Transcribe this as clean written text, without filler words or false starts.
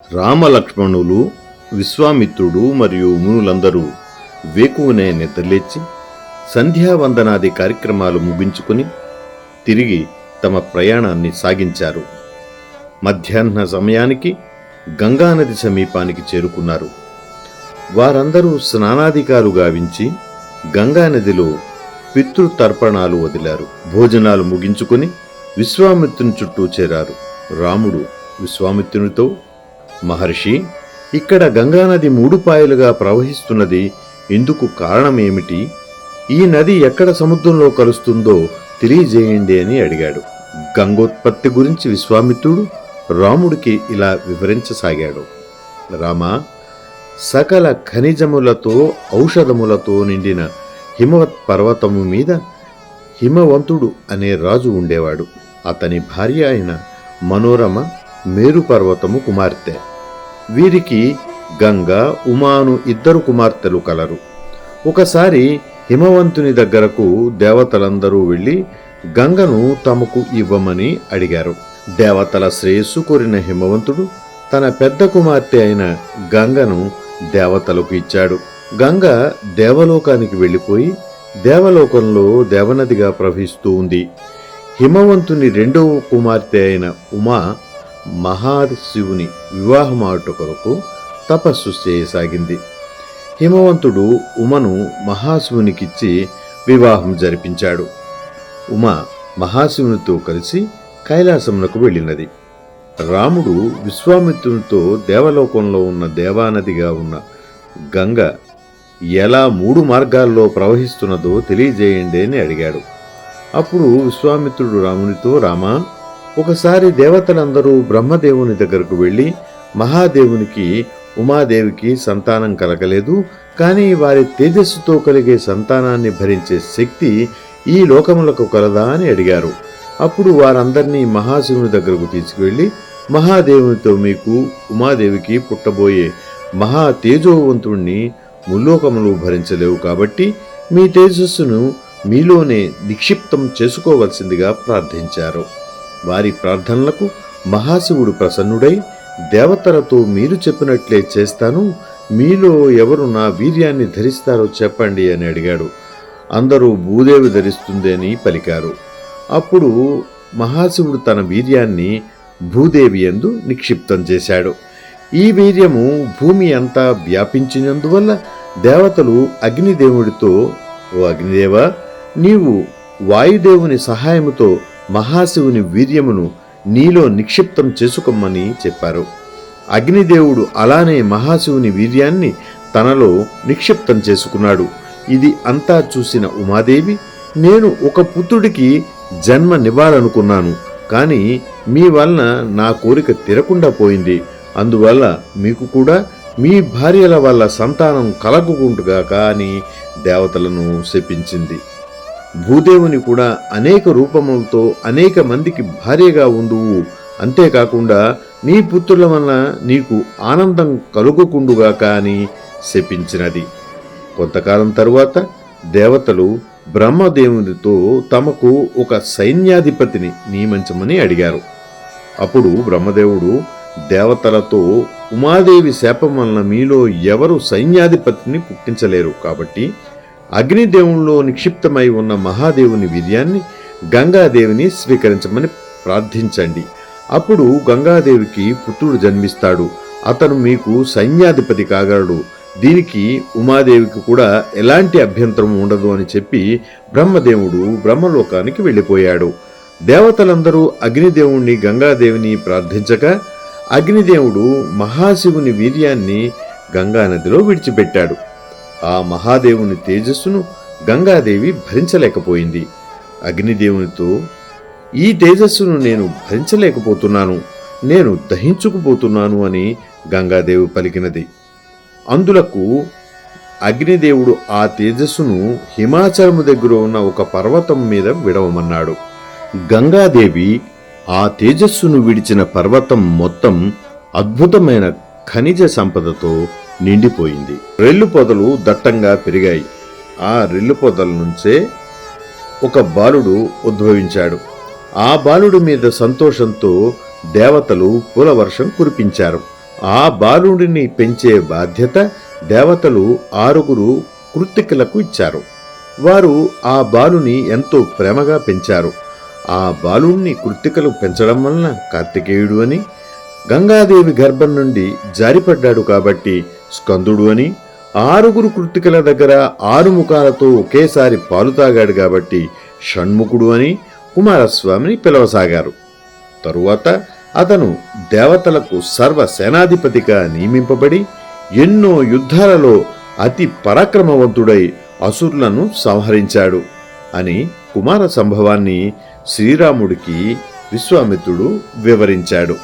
రామలక్ష్మణులు, విశ్వామిత్రుడు మరియు మునులందరూ వేకువనే నిద్రలేచి సంధ్యావందనాది కార్యక్రమాలు ముగించుకుని తిరిగి తమ ప్రయాణాన్ని సాగించారు. మధ్యాహ్న సమయానికి గంగానది సమీపానికి చేరుకున్నారు. వారందరూ స్నానాధికాలు గావించి గంగానదిలో పితృతర్పణాలు వదిలారు. భోజనాలు ముగించుకుని విశ్వామిత్రుని చుట్టూ చేరారు. రాముడు విశ్వామిత్రునితో, మహర్షి, ఇక్కడ గంగానది 3 పాయలుగా ప్రవహిస్తున్నది, ఇందుకు కారణమేమిటి? ఈ నది ఎక్కడ సముద్రంలో కలుస్తుందో తెలియజేయండి అని అడిగాడు. గంగోత్పత్తి గురించి విశ్వామిత్రుడు రాముడికి ఇలా వివరించసాగాడు. రామా, సకల ఖనిజములతో ఔషధములతో నిండిన హిమవత్ పర్వతము మీద హిమవంతుడు అనే రాజు ఉండేవాడు. అతని భార్య అయిన మనోరమ మేరు పర్వతము కుమార్తె. వీరికి గంగా, ఉమాను 2 కుమార్తెలు కలరు. ఒకసారి హిమవంతుని దగ్గరకు దేవతలందరూ వెళ్లి గంగను తమకు ఇవ్వమని అడిగారు. దేవతల శ్రేయస్సు కోరిన హిమవంతుడు తన పెద్ద కుమార్తె అయిన గంగను దేవతలకు ఇచ్చాడు. గంగ దేవలోకానికి వెళ్లిపోయి దేవలోకంలో దేవనదిగా ప్రవహిస్తూ ఉంది. హిమవంతుని 2వ కుమార్తె అయిన ఉమా మహాశివుని వివాహమాడుట కొరకు తపస్సు చేయసాగింది. హిమవంతుడు ఉమను మహాశివునికిచ్చి వివాహం జరిపించాడు. ఉమ మహాశివునితో కలిసి కైలాసమునకు వెళ్ళినది. రాముడు విశ్వామిత్రునితో దేవలోకంలో ఉన్న దేవానదిగా ఉన్న గంగ ఎలా 3 మార్గాల్లో ప్రవహిస్తున్నదో తెలియజేయండి అని అడిగాడు. అప్పుడు విశ్వామిత్రుడు రామునితో, రామా, ఒకసారి దేవతలందరూ బ్రహ్మదేవుని దగ్గరకు వెళ్ళి మహాదేవునికి, ఉమాదేవికి సంతానం కలగలేదు, కానీ వారి తేజస్సుతో కలిగే సంతానాన్ని భరించే శక్తి ఈ లోకములకు కలదా అని అడిగారు. అప్పుడు వారందరినీ మహాశివుని దగ్గరకు తీసుకువెళ్ళి మహాదేవునితో, మీకు ఉమాదేవికి పుట్టబోయే మహా తేజోవంతుణ్ణి ముల్లోకములు భరించలేవు, కాబట్టి మీ తేజస్సును మీలోనే నిక్షిప్తం చేసుకోవలసిందిగా ప్రార్థించారు. వారి ప్రార్థనలకు మహాశివుడు ప్రసన్నుడై, దేవతలతో మీరు చెప్పినట్లే చేస్తాను, మీలో ఎవరు నా వీర్యాన్ని ధరిస్తారో చెప్పండి అని అడిగాడు. అందరూ భూదేవి ధరిస్తుంది అని పలికారు. అప్పుడు మహాశివుడు తన వీర్యాన్ని భూదేవి యందు నిక్షిప్తం చేశాడు. ఈ వీర్యము భూమి అంతా వ్యాపించినందువల్ల దేవతలు అగ్నిదేవుడితో, ఓ అగ్నిదేవా, నీవు వాయుదేవుని సహాయముతో మహాశివుని వీర్యమును నీలో నిక్షిప్తం చేసుకోమని చెప్పారు. అగ్నిదేవుడు అలానే మహాశివుని వీర్యాన్ని తనలో నిక్షిప్తం చేసుకున్నాడు. ఇది అంతా చూసిన ఉమాదేవి, నేను ఒక పుత్రుడికి జన్మనివ్వాలనుకున్నాను, కానీ మీ వలన నా కోరిక తీరకుండా పోయింది. అందువల్ల మీకు కూడా మీ భార్యల వల్ల సంతానం కలగకుండుగాక అని దేవతలను శపించింది. భూదేవుని కూడా అనేక రూపములతో అనేక మందికి భార్యగా ఉండువు, అంతేకాకుండా నీ పుత్రుల వలన నీకు ఆనందం కలుగుకుండుగాక అని శపించినది. కొంతకాలం తరువాత దేవతలు బ్రహ్మదేవునితో తమకు ఒక సైన్యాధిపతిని నియమించమని అడిగారు. అప్పుడు బ్రహ్మదేవుడు దేవతలతో, ఉమాదేవి శాపం వలన మీలో ఎవరు సైన్యాధిపతిని పుట్టించలేరు, కాబట్టి అగ్నిదేవుల్లో నిక్షిప్తమై ఉన్న మహాదేవుని వీర్యాన్ని గంగాదేవిని స్వీకరించమని ప్రార్థించండి. అప్పుడు గంగాదేవికి పుత్రుడు జన్మిస్తాడు. అతను మీకు సైన్యాధిపతి కాగలడు. దీనికి ఉమాదేవికి కూడా ఎలాంటి అభ్యంతరం ఉండదు అని చెప్పి బ్రహ్మదేవుడు బ్రహ్మలోకానికి వెళ్ళిపోయాడు. దేవతలందరూ అగ్నిదేవుణ్ణి, గంగాదేవిని ప్రార్థించగా అగ్నిదేవుడు మహాశివుని వీర్యాన్ని గంగానదిలో విడిచిపెట్టాడు. ఆ మహాదేవుని తేజస్సును గంగాదేవి భరించలేకపోయింది. అగ్నిదేవునితో, ఈ తేజస్సును నేను భరించలేకపోతున్నాను, నేను దహించుకుపోతున్నాను అని గంగాదేవి పలికినది. అందులకు అగ్నిదేవుడు ఆ తేజస్సును హిమాచలము దగ్గర ఉన్న ఒక పర్వతం మీద విడవమన్నాడు. గంగాదేవి ఆ తేజస్సును విడిచిన పర్వతం మొత్తం అద్భుతమైన ఖనిజ సంపదతో నిండిపోయింది. రెల్లు పొదలు దట్టంగా పెరిగాయి. ఆ రెల్లు పొదల నుంచే ఒక బాలుడు ఉద్భవించాడు. ఆ బాలుడి మీద సంతోషంతో దేవతలు పూలవర్షం కురిపించారు. ఆ బాలుడిని పెంచే బాధ్యత దేవతలు 6 కృత్తికలకు ఇచ్చారు. వారు ఆ బాలుని ఎంతో ప్రేమగా పెంచారు. ఆ బాలుణ్ణి కృత్తికలు పెంచడం వలన కార్తికేయుడు అని, గంగాదేవి గర్భం నుండి జారిపడ్డాడు కాబట్టి స్కందుడు అని, 6 కృత్తికల దగ్గర 6 ముఖాలతో ఒకేసారి పాలు తాగాడు కాబట్టి షణ్ముఖుడు అని కుమారస్వామిని పిలవసాగారు. తరువాత అతను దేవతలకు సర్వసేనాధిపతిగా నియమింపబడి ఎన్నో యుద్ధాలలో అతి పరాక్రమవంతుడై అసురులను సంహరించాడు అని కుమార సంభవాన్ని శ్రీరాముడికి విశ్వామిత్రుడు వివరించాడు.